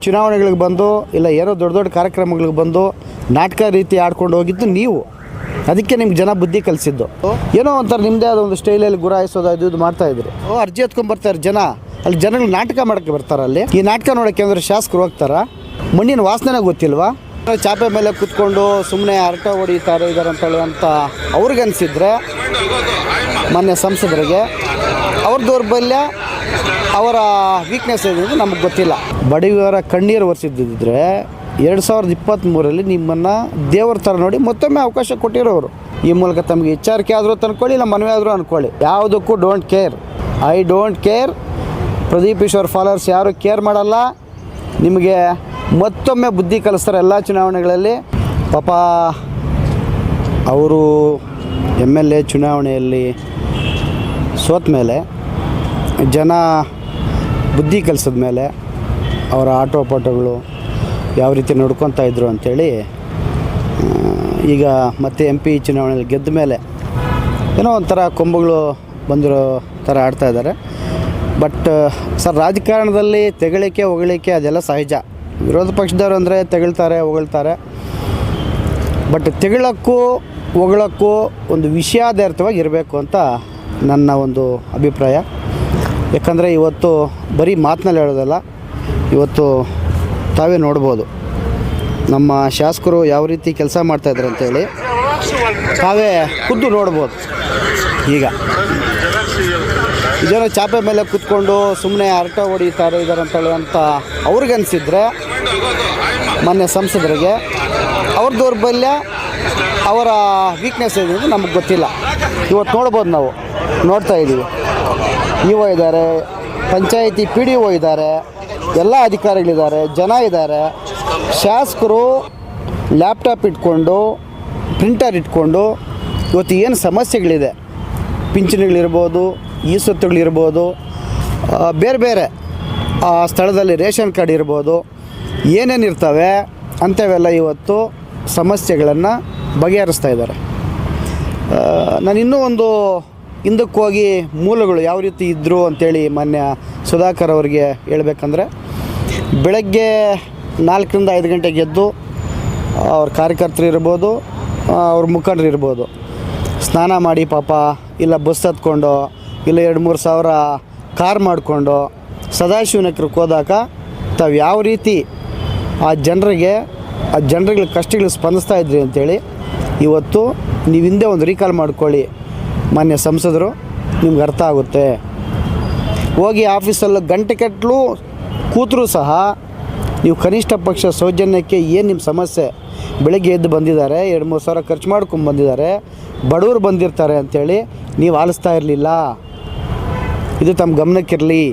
ಚುನಾವಣೆಗಳಿಗೆ ಬಂದು ಇಲ್ಲ ಏನೋ ದೊಡ್ಡ ದೊಡ್ಡ ಕಾರ್ಯಕ್ರಮಗಳಿಗೆ ಬಂದು ನಾಟಕ ರೀತಿ ಆಡ್ಕೊಂಡು ಹೋಗಿದ್ದು ನೀವು. ಅದಕ್ಕೆ ನಿಮ್ಗೆ ಜನ ಬುದ್ಧಿ ಕಲಿಸಿದ್ದು. ಏನೋ ಒಂಥರ ನಿಮ್ಮದೇ ಆದ ಒಂದು ಸ್ಟೈಲಲ್ಲಿ ಗುರಾಯಿಸೋದು ಅದು ಇದು ಮಾಡ್ತಾಯಿದ್ರು. ಅರ್ಜಿ ಎತ್ಕೊಂಡ್ಬರ್ತಾರೆ ಜನ. ಅಲ್ಲಿ ಜನಗಳು ನಾಟಕ ಮಾಡೋಕ್ಕೆ ಬರ್ತಾರೆ. ಅಲ್ಲಿ ಈ ನಾಟಕ ನೋಡೋಕ್ಕೆ ಅಂದರೆ ಶಾಸಕರು ಹೋಗ್ತಾರ. ಮಣ್ಣಿನ ವಾಸನೆ ಗೊತ್ತಿಲ್ವಾ? ಚಾಪೆ ಮೇಲೆ ಕೂತ್ಕೊಂಡು ಸುಮ್ಮನೆ ಹರಟ ಹೊಡಿತಾರೆ ಇದಾರಂತೇಳಿ ಅಂತ ಅವ್ರಿಗನ್ಸಿದ್ರೆ ಮೊನ್ನೆ ಸಂಸದರಿಗೆ ಅವ್ರ ದೌರ್ಬಲ್ಯ ಅವರ ವೀಕ್ನೆಸ್ ಏನಿದೆ ನಮಗೆ ಗೊತ್ತಿಲ್ಲ. ಬಡವರ ಕಣ್ಣೀರು ಒರೆಸಿದ್ದಿದ್ರೆ 2023 ನಿಮ್ಮನ್ನು ದೇವ್ರ ಥರ ನೋಡಿ ಮತ್ತೊಮ್ಮೆ ಅವಕಾಶ ಕೊಟ್ಟಿರೋರು. ಈ ಮೂಲಕ ತಮಗೆ ಎಚ್ಚರಿಕೆ ಆದರೂ ತಂದ್ಕೊಳ್ಳಿ, ಇಲ್ಲ ಮನವಿ ಆದರೂ ಅಂದ್ಕೊಳ್ಳಿ. ಯಾವುದಕ್ಕೂ don't care. I don't care. Pradeep Eshwar followers ಯಾರು ಕೇರ್ ಮಾಡಲ್ಲ. ನಿಮಗೆ ಮತ್ತೊಮ್ಮೆ ಬುದ್ಧಿ ಕಲಿಸ್ತಾರೆ ಎಲ್ಲ ಚುನಾವಣೆಗಳಲ್ಲಿ. ಪಾಪ ಅವರು MLA ಚುನಾವಣೆಯಲ್ಲಿ ಸೋತ ಮೇಲೆ ಜನ ಬುದ್ಧಿ ಕಲಿಸಿದ ಮೇಲೆ ಅವರ ಆಟೋಪಾಟಗಳು ಯಾವ ರೀತಿ ನೋಡ್ಕೊತಾ ಇದ್ರು ಅಂಥೇಳಿ ಈಗ ಮತ್ತೆ MP ಚುನಾವಣೆಯಲ್ಲಿ ಗೆದ್ದ ಮೇಲೆ ಏನೋ ಒಂಥರ ಕೊಂಬುಗಳು ಬಂದಿರೋ ಥರ ಆಡ್ತಾಯಿದ್ದಾರೆ. ಬಟ್ ಸರ್, ರಾಜಕಾರಣದಲ್ಲಿ ತೆಗಳಿಕೆ ಹೊಗಳಿಕೆ ಅದೆಲ್ಲ ಸಹಜ. ವಿರೋಧ ಪಕ್ಷದವರು ಅಂದರೆ ತೆಗಳ್ತಾರೆ ಹೊಗಳ್ತಾರೆ. ಬಟ್ ತೆಗಳಕ್ಕೂ ಹೊಗಳಕ್ಕೂ ಒಂದು ವಿಷಯಾಧಾರಿತವಾಗಿ ಇರಬೇಕು ಅಂತ ನನ್ನ ಒಂದು ಅಭಿಪ್ರಾಯ. ಯಾಕಂದರೆ ಇವತ್ತು ಬರೀ ಮಾತಿನಲ್ಲಿ ಹೇಳೋದಲ್ಲ, ಇವತ್ತು ತಾವೇ ನೋಡ್ಬೋದು ನಮ್ಮ ಶಾಸಕರು ಯಾವ ರೀತಿ ಕೆಲಸ ಮಾಡ್ತಾಯಿದ್ರು ಅಂತೇಳಿ ತಾವೇ ಖುದ್ದು ನೋಡ್ಬೋದು. ಈಗ ಜನ ಚಾಪೆ ಮೇಲೆ ಕೂತ್ಕೊಂಡು ಸುಮ್ಮನೆ ಹರಟ ಹೊಡಿತಾರೆ ಇದಾರಂತೇಳಿ ಅಂತ ಅವ್ರಿಗನ್ಸಿದ್ರೆ ಮೊನ್ನೆ ಸಂಸದರಿಗೆ ಅವ್ರ ದೌರ್ಬಲ್ಯ ಅವರ ವೀಕ್ನೆಸ್ ಏನಿದೆ ನಮಗೆ ಗೊತ್ತಿಲ್ಲ. ಇವತ್ತು ನೋಡ್ಬೋದು, ನಾವು ನೋಡ್ತಾ ಇದ್ದೀವಿ. ಇಒ ಇದ್ದಾರೆ, ಪಂಚಾಯಿತಿ PDO ಇದ್ದಾರೆ, ಎಲ್ಲ ಅಧಿಕಾರಿಗಳಿದ್ದಾರೆ, ಜನ ಇದ್ದಾರೆ. ಶಾಸಕರು ಲ್ಯಾಪ್ಟಾಪ್ ಇಟ್ಕೊಂಡು ಪ್ರಿಂಟರ್ ಇಟ್ಕೊಂಡು ಇವತ್ತು ಏನು ಸಮಸ್ಯೆಗಳಿದೆ, ಪಿಂಚಣಿಗಳಿರ್ಬೋದು, ಈ ಸ್ವತ್ತುಗಳಿರ್ಬೋದು, ಬೇರೆ ಬೇರೆ ಆ ಸ್ಥಳದಲ್ಲಿ ರೇಷನ್ ಕಾರ್ಡ್ ಇರ್ಬೋದು, ಏನೇನಿರ್ತವೆ ಅಂಥವೆಲ್ಲ ಇವತ್ತು ಸಮಸ್ಯೆಗಳನ್ನು ಬಗೆಹರಿಸ್ತಾ ಇದ್ದಾರೆ. ನಾನು ಇನ್ನೂ ಒಂದು ಹಿಂದಕ್ಕೆ ಹೋಗಿ ಮೂಲಗಳು ಯಾವ ರೀತಿ ಇದ್ದರು ಅಂಥೇಳಿ ಮಾನ್ಯ ಸುಧಾಕರ್ ಅವರಿಗೆ ಹೇಳಬೇಕಂದ್ರೆ, ಬೆಳಗ್ಗೆ 4 ರಿಂದ 5 ಗಂಟೆಗೆ ಎದ್ದು ಅವ್ರ ಕಾರ್ಯಕರ್ತರು ಇರ್ಬೋದು, ಅವ್ರ ಮುಖಂಡರು ಇರ್ಬೋದು, ಸ್ನಾನ ಮಾಡಿ ಪಾಪ ಇಲ್ಲ ಬಸ್ ಹತ್ಕೊಂಡು ಇಲ್ಲ 2-3 ಸಾವಿರ ಕಾರ್ ಮಾಡಿಕೊಂಡು ಸದಾಶಿವನಗರಕ್ಕೆ ಹೋದಾಗ ತಾವು ಯಾವ ರೀತಿ ಆ ಜನರಿಗೆ ಕಷ್ಟಗಳು ಸ್ಪಂದಿಸ್ತಾ ಇದ್ರಿ ಅಂಥೇಳಿ ಇವತ್ತು ನೀವು ಹಿಂದೆ ಒಂದು ರೀಕಾಲ್ ಮಾಡ್ಕೊಳ್ಳಿ ಮಾನ್ಯ ಸಂಸದರು, ನಿಮ್ಗೆ ಅರ್ಥ ಆಗುತ್ತೆ. ಹೋಗಿ ಆಫೀಸಲ್ಲಿ ಗಂಟೆಗಟ್ಟಲು ಕೂತರೂ ಸಹ ನೀವು ಕನಿಷ್ಠ ಪಕ್ಷ ಸೌಜನ್ಯಕ್ಕೆ ಏನು ನಿಮ್ಮ ಸಮಸ್ಯೆ, ಬೆಳಗ್ಗೆ ಎದ್ದು ಬಂದಿದ್ದಾರೆ, 2-3 ಸಾವಿರ ಖರ್ಚು ಮಾಡ್ಕೊಂಡು ಬಂದಿದ್ದಾರೆ, ಬಡವರು ಬಂದಿರ್ತಾರೆ ಅಂಥೇಳಿ ನೀವು ಆಲಿಸ್ತಾ ಇರಲಿಲ್ಲ. ಇದು ತಮ್ಮ ಗಮನಕ್ಕಿರಲಿ.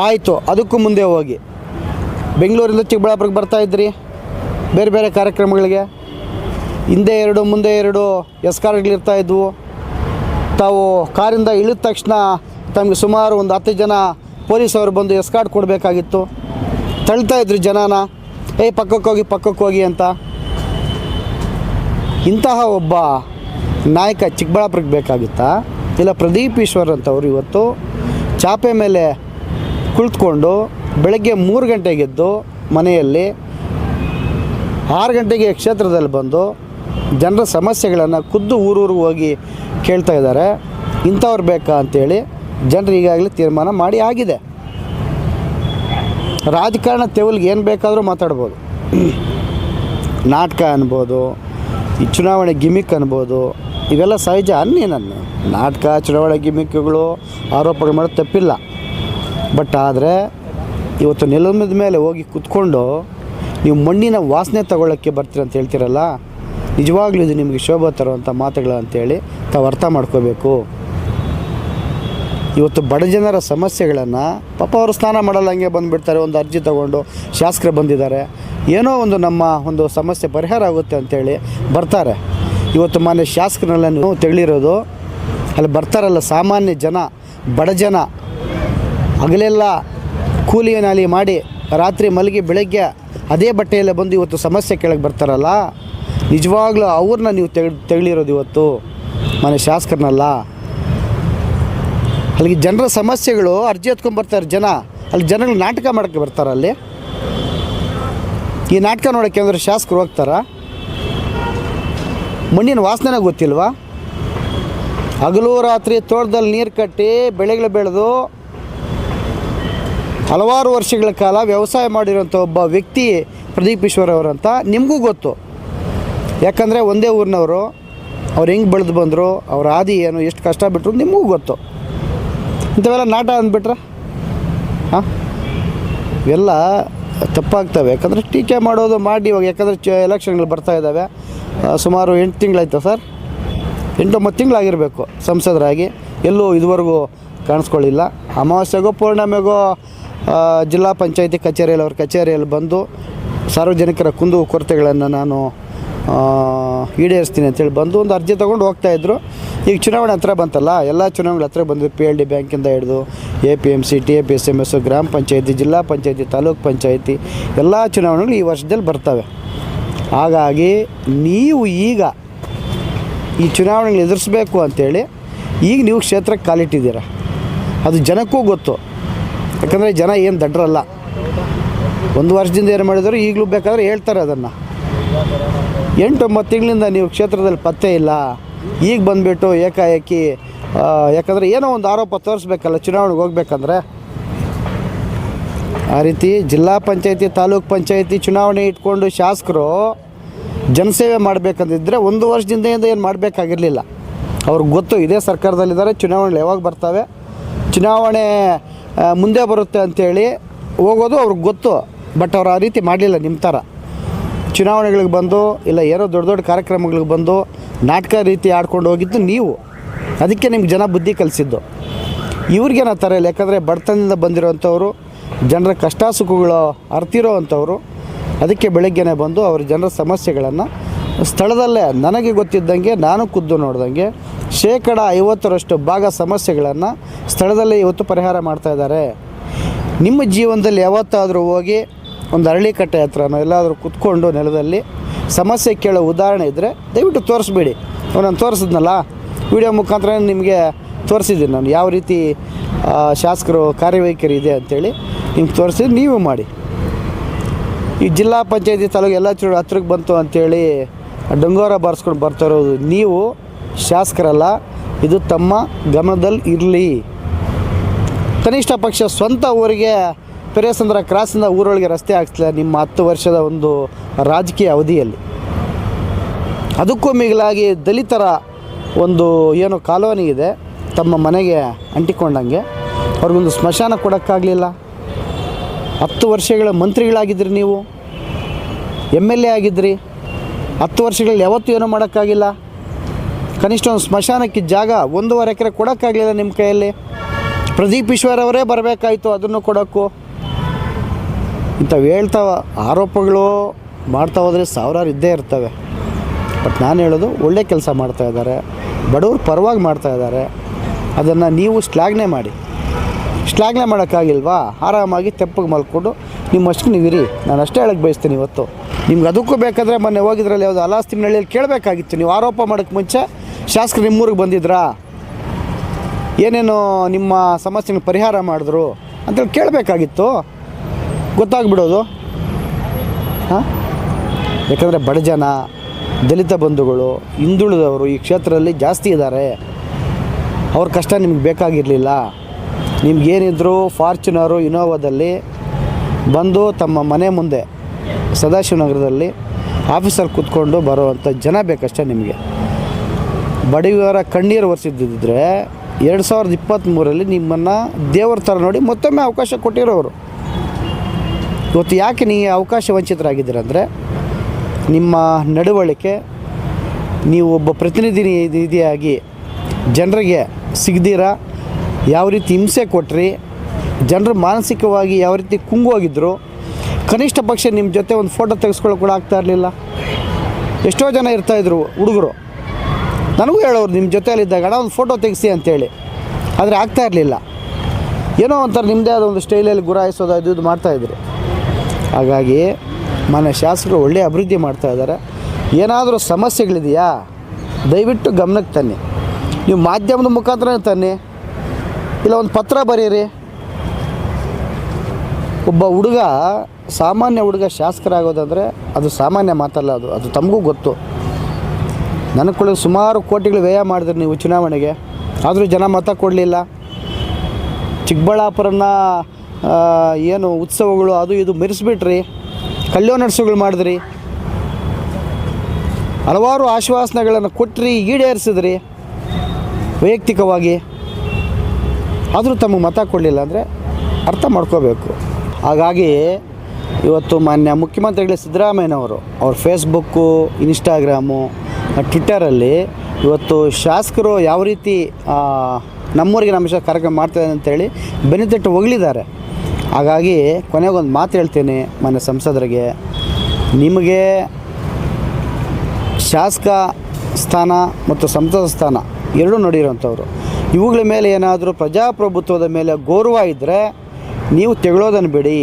ಆಯಿತು, ಅದಕ್ಕೂ ಮುಂದೆ ಹೋಗಿ ಬೆಂಗಳೂರಿಂದ ಚಿಕ್ಕಬಳ್ಳಾಪುರಕ್ಕೆ ಬರ್ತಾಯಿದ್ರಿ ಬೇರೆ ಬೇರೆ ಕಾರ್ಯಕ್ರಮಗಳಿಗೆ. ಹಿಂದೆ 2 ಮುಂದೆ 2 ಎಸ್ಕಾರ್ಟ್ಗಳಿರ್ತಾಯಿದ್ವು. ತಾವು ಕಾರಿಂದ ಇಳಿದ ತಕ್ಷಣ ತಮಗೆ ಸುಮಾರು ಒಂದು 10 ಜನ ಪೊಲೀಸವರು ಬಂದು ಎಸ್ಕಾರ್ಟ್ ಕೊಡಬೇಕಾಗಿತ್ತು. ತಳ್ತಾಯಿದ್ರು ಜನನ, ಪಕ್ಕಕ್ಕೆ ಹೋಗಿ ಅಂತ. ಇಂತಹ ಒಬ್ಬ ನಾಯಕ ಚಿಕ್ಕಬಳ್ಳಾಪುರಕ್ಕೆ ಬೇಕಾಗಿತ್ತಾ? ಇಲ್ಲ ಪ್ರದೀಪ್ ಈಶ್ವರ್ ಅಂತವ್ರು ಇವತ್ತು ಚಾಪೆ ಮೇಲೆ ಕುಳಿತುಕೊಂಡು ಬೆಳಗ್ಗೆ 3 ಗಂಟೆಗೆದ್ದು ಮನೆಯಲ್ಲಿ 6 ಗಂಟೆಗೆ ಕ್ಷೇತ್ರದಲ್ಲಿ ಬಂದು ಜನರ ಸಮಸ್ಯೆಗಳನ್ನು ಖುದ್ದು ಊರೂರಿಗೆ ಹೋಗಿ ಕೇಳ್ತಾ ಇದ್ದಾರೆ. ಇಂಥವ್ರು ಬೇಕಾ ಅಂಥೇಳಿ ಜನರು ಈಗಾಗಲೇ ತೀರ್ಮಾನ ಮಾಡಿ ಆಗಿದೆ. ರಾಜಕಾರಣ ತೆವಲ್ಗೆ ಏನು ಬೇಕಾದರೂ ಮಾತಾಡ್ಬೋದು, ನಾಟಕ ಅನ್ಬೋದು, ಈ ಚುನಾವಣೆ ಗಿಮಿಕ್ ಅನ್ಬೋದು, ಇವೆಲ್ಲ ಸಹಜ. ನನ್ನ ನಾಟಕ ಚುನಾವಣೆ ಗಿಮಿಕ್ಗಳು ಆರೋಪಗಳು ಮಾಡೋದು ತಪ್ಪಿಲ್ಲ. ಬಟ್ ಆದರೆ ಇವತ್ತು ನೆಲದ ಮೇಲೆ ಹೋಗಿ ಕೂತ್ಕೊಂಡು ನೀವು ಮಣ್ಣಿನ ವಾಸನೆ ತಗೊಳ್ಳೋಕ್ಕೆ ಬರ್ತೀರ ಅಂತ ಹೇಳ್ತೀರಲ್ಲ, ನಿಜವಾಗ್ಲೂ ಇದು ನಿಮಗೆ ಶೋಭೆ ತರುವಂಥ ಮಾತುಗಳು ಅಂಥೇಳಿ ತಾವು ಅರ್ಥ ಮಾಡ್ಕೋಬೇಕು. ಇವತ್ತು ಬಡ ಜನರ ಸಮಸ್ಯೆಗಳನ್ನು ಪಾಪ ಅವರು ಸ್ನಾನ ಮಾಡಲ್ಲ, ಹಂಗೆ ಬಂದುಬಿಡ್ತಾರೆ, ಒಂದು ಅರ್ಜಿ ತೊಗೊಂಡು ಶಾಸಕರು ಬಂದಿದ್ದಾರೆ, ಏನೋ ಒಂದು ನಮ್ಮ ಒಂದು ಸಮಸ್ಯೆ ಪರಿಹಾರ ಆಗುತ್ತೆ ಅಂಥೇಳಿ ಬರ್ತಾರೆ. ಇವತ್ತು ಮಾನ್ಯ ಶಾಸಕರನ್ನೆಲ್ಲ ನೀವು ತೆಗಳಿರೋದು ಅಲ್ಲಿ ಬರ್ತಾರಲ್ಲ ಸಾಮಾನ್ಯ ಜನ, ಬಡ ಜನ, ಹಗಲೆಲ್ಲ ಕೂಲಿ ನಾಲಿ ಮಾಡಿ ರಾತ್ರಿ ಮಲಗಿ ಬೆಳಗ್ಗೆ ಅದೇ ಬಟ್ಟೆಯಲ್ಲೇ ಬಂದು ಇವತ್ತು ಸಮಸ್ಯೆ ಕೆಳಗೆ ಬರ್ತಾರಲ್ಲ, ನಿಜವಾಗ್ಲೂ ಅವ್ರನ್ನ ನೀವು ತೆಗಳಿರೋದು ಇವತ್ತು ಮನೆ ಶಾಸಕರನ್ನಲ್ಲ. ಅಲ್ಲಿಗೆ ಜನರ ಸಮಸ್ಯೆಗಳು ಅರ್ಜಿ ಎತ್ಕೊಂಡ್ಬರ್ತಾರೆ ಜನ, ಅಲ್ಲಿ ಜನಗಳು ನಾಟಕ ಮಾಡೋಕ್ಕೆ ಬರ್ತಾರ ಅಲ್ಲಿ? ಈ ನಾಟಕ ನೋಡೋಕ್ಕೆ ಅಂದರೆ ಶಾಸಕರು ಹೋಗ್ತಾರಾ? ಮಣ್ಣಿನ ವಾಸನೆ ಗೊತ್ತಿಲ್ವಾ? ಹಗಲು ರಾತ್ರಿ ತೋಟದಲ್ಲಿ ನೀರು ಕಟ್ಟಿ ಬೆಳೆಗಳು ಬೆಳೆದು ಹಲವಾರು ವರ್ಷಗಳ ಕಾಲ ವ್ಯವಸಾಯ ಮಾಡಿರೋಂಥ ಒಬ್ಬ ವ್ಯಕ್ತಿ ಪ್ರದೀಪ್ ಈಶ್ವರ್ ಅವರಂತ ನಿಮಗೂ ಗೊತ್ತು. ಯಾಕಂದರೆ ಒಂದೇ ಊರಿನವರು, ಅವ್ರು ಹೆಂಗೆ ಬೆಳೆದು ಬಂದರು, ಅವ್ರ ಆದಿ ಏನು, ಎಷ್ಟು ಕಷ್ಟ ಬಿಟ್ಟರು ನಿಮಗೂ ಗೊತ್ತು. ಇಂಥವೆಲ್ಲ ನಾಟ ಅಂದ್ಬಿಟ್ರೆ ಹಾಂ, ಇವೆಲ್ಲ ತಪ್ಪಾಗ್ತವೆ. ಯಾಕಂದರೆ ಟೀಕೆ ಮಾಡೋದು ಮಾಡಿ ಇವಾಗ, ಯಾಕಂದರೆ ಎಲೆಕ್ಷನ್ಗಳು ಬರ್ತಾ ಇದ್ದಾವೆ. ಸುಮಾರು 8 ತಿಂಗಳಾಯ್ತು ಸರ್, 8-9 ತಿಂಗಳಾಗಿರಬೇಕು ಸಂಸದರಾಗಿ. ಎಲ್ಲೂ ಇದುವರೆಗೂ ಕಾಣಿಸ್ಕೊಳ್ಳಿಲ್ಲ. ಅಮಾವಾಸ್ಯೆಗೋ ಪೂರ್ಣಿಮೆಗೋ ಜಿಲ್ಲಾ ಪಂಚಾಯತಿ ಕಚೇರಿಯಲ್ಲಿ, ಅವ್ರ ಕಚೇರಿಯಲ್ಲಿ ಬಂದು ಸಾರ್ವಜನಿಕರ ಕುಂದು ಕೊರತೆಗಳನ್ನು ನಾನು ಈಡೇರಿಸ್ತೀನಿ ಅಂತೇಳಿ ಬಂದು ಒಂದು ಅರ್ಜಿ ತೊಗೊಂಡು ಹೋಗ್ತಾಯಿದ್ರು. ಈಗ ಚುನಾವಣೆ ಹತ್ರ ಬಂತಲ್ಲ, ಎಲ್ಲ ಚುನಾವಣೆ ಹತ್ರ ಬಂದು PLD ಬ್ಯಾಂಕಿಂದ ಹಿಡಿದು APMC, TAPSMS, ಗ್ರಾಮ ಪಂಚಾಯತಿ, ಜಿಲ್ಲಾ ಪಂಚಾಯತಿ, ತಾಲೂಕು ಪಂಚಾಯತಿ ಎಲ್ಲ ಚುನಾವಣೆಗಳು ಈ ವರ್ಷದಲ್ಲಿ ಬರ್ತವೆ. ಹಾಗಾಗಿ ನೀವು ಈಗ ಈ ಚುನಾವಣೆಗಳು ಎದುರಿಸ್ಬೇಕು ಅಂಥೇಳಿ ಈಗ ನೀವು ಕ್ಷೇತ್ರಕ್ಕೆ ಕಾಲಿಟ್ಟಿದ್ದೀರ. ಅದು ಜನಕ್ಕೂ ಗೊತ್ತು. ಯಾಕಂದರೆ ಜನ ಏನು ದಡ್ರಲ್ಲ. 1 ವರ್ಷದಿಂದ ಏನು ಮಾಡಿದ್ರು ಈಗಲೂ ಬೇಕಾದ್ರೆ ಹೇಳ್ತಾರೆ ಅದನ್ನು. 8-9 ತಿಂಗಳಿಂದ ನೀವು ಕ್ಷೇತ್ರದಲ್ಲಿ ಪತ್ತೆ ಇಲ್ಲ. ಈಗ ಬಂದುಬಿಟ್ಟು ಏಕಾಏಕಿ, ಯಾಕಂದರೆ ಏನೋ ಒಂದು ಆರೋಪ ತೋರಿಸ್ಬೇಕಲ್ಲ ಚುನಾವಣೆಗೆ ಹೋಗ್ಬೇಕಂದ್ರೆ. ಆ ರೀತಿ ಜಿಲ್ಲಾ ಪಂಚಾಯತಿ, ತಾಲೂಕು ಪಂಚಾಯತಿ ಚುನಾವಣೆ ಇಟ್ಕೊಂಡು ಶಾಸಕರು ಜನಸೇವೆ ಮಾಡಬೇಕಂದಿದ್ದರೆ 1 ವರ್ಷದಿಂದ ಏನು ಮಾಡಬೇಕಾಗಿರಲಿಲ್ಲ. ಅವ್ರಿಗೆ ಗೊತ್ತು ಇದೇ ಸರ್ಕಾರದಲ್ಲಿದ್ದಾರೆ, ಚುನಾವಣೆ ಯಾವಾಗ ಬರ್ತವೆ, ಚುನಾವಣೆ ಮುಂದೆ ಬರುತ್ತೆ ಅಂಥೇಳಿ ಹೋಗೋದು ಅವ್ರಿಗೆ ಗೊತ್ತು. ಬಟ್ ಅವ್ರು ಆ ರೀತಿ ಮಾಡಲಿಲ್ಲ. ನಿಮ್ಮ ಥರ ಚುನಾವಣೆಗಳಿಗೆ ಬಂದು, ಇಲ್ಲ ಏನೋ ದೊಡ್ಡ ದೊಡ್ಡ ಕಾರ್ಯಕ್ರಮಗಳಿಗೆ ಬಂದು ನಾಟಕ ರೀತಿ ಆಡ್ಕೊಂಡು ಹೋಗಿದ್ದು ನೀವು. ಅದಕ್ಕೆ ನಿಮ್ಗೆ ಜನ ಬುದ್ಧಿ ಕಲಿಸಿದ್ದು. ಇವ್ರಿಗೇನೋ ಥರ ಇಲ್ಲ. ಯಾಕಂದರೆ ಬಡತನದಿಂದ ಬಂದಿರೋವಂಥವ್ರು, ಜನರ ಕಷ್ಟ ಸುಖಗಳು ಅರ್ತಿರೋ ಅಂಥವ್ರು. ಅದಕ್ಕೆ ಬೆಳಗ್ಗೆನೇ ಬಂದು ಅವ್ರ ಜನರ ಸಮಸ್ಯೆಗಳನ್ನು ಸ್ಥಳದಲ್ಲೇ, ನನಗೆ ಗೊತ್ತಿದ್ದಂಗೆ, ನಾನು ಖುದ್ದು ನೋಡ್ದಂಗೆ 50% ಭಾಗ ಸಮಸ್ಯೆಗಳನ್ನು ಸ್ಥಳದಲ್ಲೇ ಇವತ್ತು ಪರಿಹಾರ ಮಾಡ್ತಾಯಿದ್ದಾರೆ. ನಿಮ್ಮ ಜೀವನದಲ್ಲಿ ಯಾವತ್ತಾದರೂ ಹೋಗಿ ಒಂದು ಅರಳಿಕಟ್ಟೆ ಹತ್ರನೋ ಎಲ್ಲಾದರೂ ಕೂತ್ಕೊಂಡು ನೆಲದಲ್ಲಿ ಸಮಸ್ಯೆ ಕೇಳೋ ಉದಾಹರಣೆ ಇದ್ದರೆ ದಯವಿಟ್ಟು ತೋರಿಸ್ಬೇಡಿ. ನಾನು ತೋರಿಸಿದ್ನಲ್ಲ ವಿಡಿಯೋ ಮುಖಾಂತರ ನಿಮಗೆ ತೋರಿಸಿದ್ದೀನಿ ನಾನು ಯಾವ ರೀತಿ ಶಾಸಕರು ಕಾರ್ಯವೈಖರಿ ಇದೆ ಅಂಥೇಳಿ ನಿಮ್ಗೆ ತೋರಿಸಿದ್ದು. ನೀವು ಮಾಡಿ. ಈ ಜಿಲ್ಲಾ ಪಂಚಾಯತಿ, ತಾಲೂಕು ಎಲ್ಲ ಹತ್ರಕ್ಕೆ ಬಂತು ಅಂಥೇಳಿ ಡಂಗೋರ ಬಾರಿಸ್ಕೊಂಡು ಬರ್ತಾ ಇರೋದು ನೀವು ಶಾಸಕರಲ್ಲ. ಇದು ತಮ್ಮ ಗಮನದಲ್ಲಿ ಇರಲಿ. ಕನಿಷ್ಠ ಪಕ್ಷ ಸ್ವಂತ ಊರಿಗೆ ಪೆರೇಸಂದ್ರ ಕ್ರಾಸಿಂದ ಊರೊಳಗೆ ರಸ್ತೆ ಹಾಕ್ತಿಲ್ಲ ನಿಮ್ಮ 10 ವರ್ಷದ ಒಂದು ರಾಜಕೀಯ ಅವಧಿಯಲ್ಲಿ. ಅದಕ್ಕೂ ಮಿಗಿಲಾಗಿ ದಲಿತರ ಒಂದು ಏನು ಕಾಲೋನಿ ಇದೆ ತಮ್ಮ ಮನೆಗೆ ಅಂಟಿಕೊಂಡಂಗೆ, ಅವ್ರಿಗೊಂದು ಸ್ಮಶಾನ ಕೊಡೋಕ್ಕಾಗಲಿಲ್ಲ. 10 ವರ್ಷಗಳ ಮಂತ್ರಿಗಳಾಗಿದ್ರಿ ನೀವು, MLA ಆಗಿದ್ರಿ. 10 ವರ್ಷಗಳಲ್ಲಿ ಯಾವತ್ತೂ ಏನೂ ಮಾಡೋಕ್ಕಾಗಿಲ್ಲ. ಕನಿಷ್ಠ ಒಂದು ಸ್ಮಶಾನಕ್ಕೆ ಜಾಗ 1.5 ಎಕರೆ ಕೊಡೋಕ್ಕಾಗಲಿಲ್ಲ ನಿಮ್ಮ ಕೈಯಲ್ಲಿ. ಪ್ರದೀಪ್ ಈಶ್ವರ್ ಅವರೇ ಬರಬೇಕಾಯಿತು ಅದನ್ನು ಕೊಡೋಕ್ಕೂ. ಇಂಥವು ಹೇಳ್ತಾವ ಆರೋಪಗಳು ಮಾಡ್ತಾ ಹೋದರೆ ಸಾವಿರಾರು ಇದ್ದೇ ಇರ್ತವೆ. ಬಟ್ ನಾನು ಹೇಳೋದು ಒಳ್ಳೆ ಕೆಲಸ ಮಾಡ್ತಾಯಿದ್ದಾರೆ, ಬಡವ್ರ ಪರವಾಗಿ ಮಾಡ್ತಾಯಿದ್ದಾರೆ. ಅದನ್ನು ನೀವು ಶ್ಲಾಘನೆ ಮಾಡಿ. ಶ್ಲಾಘನೆ ಮಾಡೋಕ್ಕಾಗಿಲ್ವಾ? ಆರಾಮಾಗಿ ತೆಪ್ಪಗೆ ಮಲ್ಕೊಂಡು ನಿಮ್ಮಷ್ಟು ನೀವಿರಿ. ನಾನು ಅಷ್ಟೇ ಹೇಳಕ್ಕೆ ಬಯಸ್ತೀನಿ ಇವತ್ತು. ನಿಮ್ಗೆ ಅದಕ್ಕೂ ಬೇಕಾದರೆ ಮೊನ್ನೆ ಹೋಗಿದ್ರಲ್ಲಿ ಯಾವುದು ಅಲಾಸ್ತಿನಹಳ್ಳಿಯಲ್ಲಿ ಕೇಳಬೇಕಾಗಿತ್ತು. ನೀವು ಆರೋಪ ಮಾಡೋಕ್ಕೆ ಮುಂಚೆ ಶಾಸಕರು ನಿಮ್ಮೂರಿಗೆ ಬಂದಿದ್ರಾ, ಏನೇನು ನಿಮ್ಮ ಸಮಸ್ಯೆನ ಪರಿಹಾರ ಮಾಡಿದ್ರು ಅಂತೇಳಿ ಕೇಳಬೇಕಾಗಿತ್ತು. ಗೊತ್ತಾಗ್ಬಿಡೋದು. ಹಾಂ, ಯಾಕಂದರೆ ಬಡ ಜನ, ದಲಿತ ಬಂಧುಗಳು, ಹಿಂದುಳಿದವರು ಈ ಕ್ಷೇತ್ರದಲ್ಲಿ ಜಾಸ್ತಿ ಇದ್ದಾರೆ. ಅವ್ರ ಕಷ್ಟ ನಿಮ್ಗೆ ಬೇಕಾಗಿರಲಿಲ್ಲ. ನಿಮ್ಗೇನಿದ್ರು ಫಾರ್ಚುನರು, ಇನೋವಾದಲ್ಲಿ ಬಂದು ತಮ್ಮ ಮನೆ ಮುಂದೆ ಸದಾಶಿವನಗರದಲ್ಲಿ ಆಫೀಸಲ್ಲಿ ಕೂತ್ಕೊಂಡು ಬರೋವಂಥ ಜನ ಬೇಕಷ್ಟೇ ನಿಮಗೆ. ಬಡವರ ಕಣ್ಣೀರು ಒರೆಸಿದ್ದಿದ್ರೆ 2023ರಲ್ಲಿ ನಿಮ್ಮನ್ನು ದೇವರ ಥರ ನೋಡಿ ಮತ್ತೊಮ್ಮೆ ಅವಕಾಶ ಕೊಟ್ಟಿರೋರು. ಇವತ್ತು ಯಾಕೆ ನೀವು ಅವಕಾಶ ವಂಚಿತರಾಗಿದ್ದೀರಂದರೆ ನಿಮ್ಮ ನಡವಳಿಕೆ, ನೀವು ಒಬ್ಬ ಪ್ರತಿನಿಧಿಯಾಗಿ ಜನರಿಗೆ ಸಿಗದಿರ ಯಾವ ರೀತಿ ಹಿಂಸೆ ಕೊಟ್ರಿ, ಜನರು ಮಾನಸಿಕವಾಗಿ ಯಾವ ರೀತಿ ಕುಂಗೋಗಿದ್ದರು. ಕನಿಷ್ಠ ಪಕ್ಷ ನಿಮ್ಮ ಜೊತೆ ಒಂದು ಫೋಟೋ ತೆಗೆಸ್ಕೊಳ್ಳೋಕೆ ಕೂಡ ಆಗ್ತಾ ಇರಲಿಲ್ಲ. ಎಷ್ಟೋ ಜನ ಇರ್ತಾಯಿದ್ರು ಹುಡುಗರು, ನನಗೂ ಹೇಳೋರು ನಿಮ್ಮ ಜೊತೆಯಲ್ಲಿದ್ದಾಗ ಅಣ್ಣ ಒಂದು ಫೋಟೋ ತೆಗೆಸಿ ಅಂತೇಳಿ. ಆದರೆ ಆಗ್ತಾ ಇರಲಿಲ್ಲ. ಏನೋ ಒಂಥರ ನಿಮ್ಮದೇ ಆದ ಒಂದು ಸ್ಟೈಲಲ್ಲಿ ಗುರಾಯಿಸೋದು ಅದು ಇದು ಮಾಡ್ತಾಯಿದ್ರು. ಹಾಗಾಗಿ ಮನೆ ಶಾಸಕರು ಒಳ್ಳೆಯ ಅಭಿವೃದ್ಧಿ ಮಾಡ್ತಾಯಿದ್ದಾರೆ. ಏನಾದರೂ ಸಮಸ್ಯೆಗಳಿದೆಯಾ ದಯವಿಟ್ಟು ಗಮನಕ್ಕೆ ತನ್ನಿ. ನೀವು ಮಾಧ್ಯಮದ ಮುಖಾಂತರ ತನ್ನಿ, ಇಲ್ಲ ಒಂದು ಪತ್ರ ಬರೀರಿ. ಒಬ್ಬ ಹುಡುಗ, ಸಾಮಾನ್ಯ ಹುಡುಗ ಶಾಸಕರಾಗೋದಂದರೆ ಅದು ಸಾಮಾನ್ಯ ಮಾತಲ್ಲ. ಅದು ತಮಗೂ ಗೊತ್ತು. ನನಗೆ ಕೂಡ ಸುಮಾರು ಕೋಟಿಗಳು ವ್ಯಯ ಮಾಡಿದ್ರಿ ನೀವು ಚುನಾವಣೆಗೆ, ಆದರೂ ಜನ ಮತ ಕೊಡಲಿಲ್ಲ. ಚಿಕ್ಕಬಳ್ಳಾಪುರನ ಏನು ಉತ್ಸವಗಳು ಅದು ಇದು ಮೆರೆಸ್ಬಿಟ್ರಿ, ಕಲ್ಯಾಣೋತ್ಸವಗಳು ಮಾಡಿದ್ರಿ, ಹಲವಾರು ಆಶ್ವಾಸನೆಗಳನ್ನು ಕೊಟ್ರಿ, ಈಡೇರಿಸಿದ್ರಿ ವೈಯಕ್ತಿಕವಾಗಿ. ಆದರೂ ತಮಗೆ ಮತ ಕೊಡಲಿಲ್ಲ ಅಂದರೆ ಅರ್ಥ ಮಾಡ್ಕೋಬೇಕು. ಹಾಗಾಗಿ ಇವತ್ತು ಮಾನ್ಯ ಮುಖ್ಯಮಂತ್ರಿಗಳು ಸಿದ್ದರಾಮಯ್ಯನವರು ಅವ್ರ ಫೇಸ್ಬುಕ್ಕು, ಇನ್ಸ್ಟಾಗ್ರಾಮು, ಟ್ವಿಟ್ಟರಲ್ಲಿ ಇವತ್ತು ಶಾಸಕರು ಯಾವ ರೀತಿ ನಮ್ಮೂರಿಗೆ ನಮ್ಮ ಕಾರ್ಯಕ್ರಮ ಮಾಡ್ತಾಯಿದ್ದಾರೆ ಅಂತೇಳಿ ಬೆನ್ನಿತಟ್ಟು ಹೊಗಳಿದ್ದಾರೆ. ಹಾಗಾಗಿ ಕೊನೆಗೊಂದು ಮಾತು ಹೇಳ್ತೀನಿ ಮಾನ್ಯ ಸಂಸದರಿಗೆ, ನಿಮಗೆ ಶಾಸಕ ಸ್ಥಾನ ಮತ್ತು ಸಂಸದ ಸ್ಥಾನ ಎರಡೂ ನೋಡಿರೋಂಥವ್ರು. ಇವುಗಳ ಮೇಲೆ ಏನಾದರೂ ಪ್ರಜಾಪ್ರಭುತ್ವದ ಮೇಲೆ ಗೌರವ ಇದ್ದರೆ ನೀವು ತೆಗಳೋದನ್ನು ಬಿಡಿ.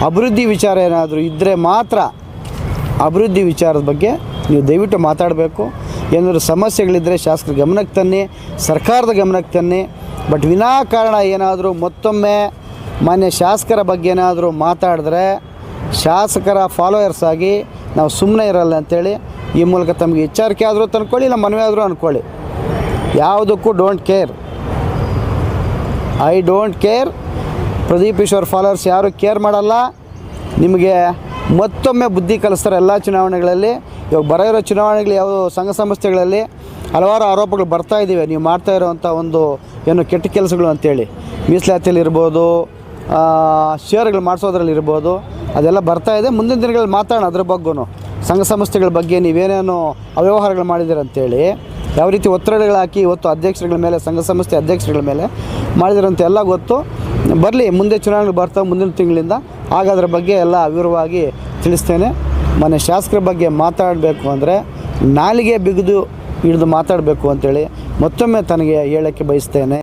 ಅಭಿವೃದ್ಧಿ ವಿಚಾರ ಏನಾದರೂ ಇದ್ದರೆ ಮಾತ್ರ ಅಭಿವೃದ್ಧಿ ವಿಚಾರದ ಬಗ್ಗೆ ನೀವು ದಯವಿಟ್ಟು ಮಾತಾಡಬೇಕು. ಏನಾದರೂ ಸಮಸ್ಯೆಗಳಿದ್ದರೆ ಶಾಸಕರ ಗಮನಕ್ಕೆ ತನ್ನಿ, ಸರ್ಕಾರದ ಗಮನಕ್ಕೆ ತನ್ನಿ. ಬಟ್ ವಿನಾಕಾರಣ ಏನಾದರೂ ಮತ್ತೊಮ್ಮೆ ಮಾನ್ಯ ಶಾಸಕರ ಬಗ್ಗೆ ಏನಾದರೂ ಮಾತಾಡಿದ್ರೆ ಶಾಸಕರ ಫಾಲೋಯರ್ಸ್ ಆಗಿ ನಾವು ಸುಮ್ಮನೆ ಇರಲ್ಲ ಅಂಥೇಳಿ ಈ ಮೂಲಕ ತಮಗೆ ಎಚ್ಚರಿಕೆ ಆದರೂ ತಂದ್ಕೊಳ್ಳಿ, ಇಲ್ಲ ಮನವಿ ಆದರೂ ಅಂದ್ಕೊಳ್ಳಿ. ಯಾವುದಕ್ಕೂ don't care, I don't care. Pradeep Eshwar followers ಯಾರು ಕೇರ್ ಮಾಡಲ್ಲ. ನಿಮಗೆ ಮತ್ತೊಮ್ಮೆ ಬುದ್ಧಿ ಕಲಿಸ್ತಾರೆ ಎಲ್ಲ ಚುನಾವಣೆಗಳಲ್ಲಿ. ಇವಾಗ ಬರೋ ಇರೋ ಚುನಾವಣೆಗಳು ಯಾವ ಸಂಘ ಸಂಸ್ಥೆಗಳಲ್ಲಿ ಹಲವಾರು ಆರೋಪಗಳು ಬರ್ತಾ ಇದ್ದೀವಿ, ನೀವು ಮಾಡ್ತಾ ಇರೋವಂಥ ಒಂದು ಏನು ಕೆಟ್ಟ ಕೆಲಸಗಳು ಅಂತೇಳಿ. ಮೀಸಲಾತಿಯಲ್ಲಿ ಇರ್ಬೋದು, ಶೇರ್ಗಳು ಮಾಡಿಸೋದ್ರಲ್ಲಿ ಇರ್ಬೋದು, ಅದೆಲ್ಲ ಬರ್ತಾ ಇದೆ. ಮುಂದಿನ ದಿನಗಳಲ್ಲಿ ಮಾತಾಡೋಣ ಅದ್ರ ಬಗ್ಗೂ. ಸಂಘ ಸಂಸ್ಥೆಗಳ ಬಗ್ಗೆ ನೀವೇನೇನು ಅವ್ಯವಹಾರಗಳು ಮಾಡಿದ್ದೀರಂತೇಳಿ, ಯಾವ ರೀತಿ ಒತ್ತಡಗಳು ಹಾಕಿ ಇವತ್ತು ಅಧ್ಯಕ್ಷರುಗಳ ಮೇಲೆ, ಸಂಘ ಸಂಸ್ಥೆ ಅಧ್ಯಕ್ಷರುಗಳ ಮೇಲೆ ಮಾಡಿದಿರಂತ ಎಲ್ಲ ಗೊತ್ತು. ಬರಲಿ, ಮುಂದೆ ಚುನಾವಣೆಗಳು ಬರ್ತಾವೆ ಮುಂದಿನ ತಿಂಗಳಿಂದ, ಆಗ ಅದರ ಬಗ್ಗೆ ಎಲ್ಲ ವಿವರವಾಗಿ ತಿಳಿಸ್ತೇನೆ. ಮನೆ ಶಾಸಕರ ಬಗ್ಗೆ ಮಾತಾಡಬೇಕು ಅಂದರೆ ನಾಲಿಗೆ ಬಿಗಿದು ಹಿಡಿದು ಮಾತಾಡಬೇಕು ಅಂತೇಳಿ ಮತ್ತೊಮ್ಮೆ ತನಗೆ ಹೇಳೋಕ್ಕೆ ಬಯಸ್ತೇನೆ.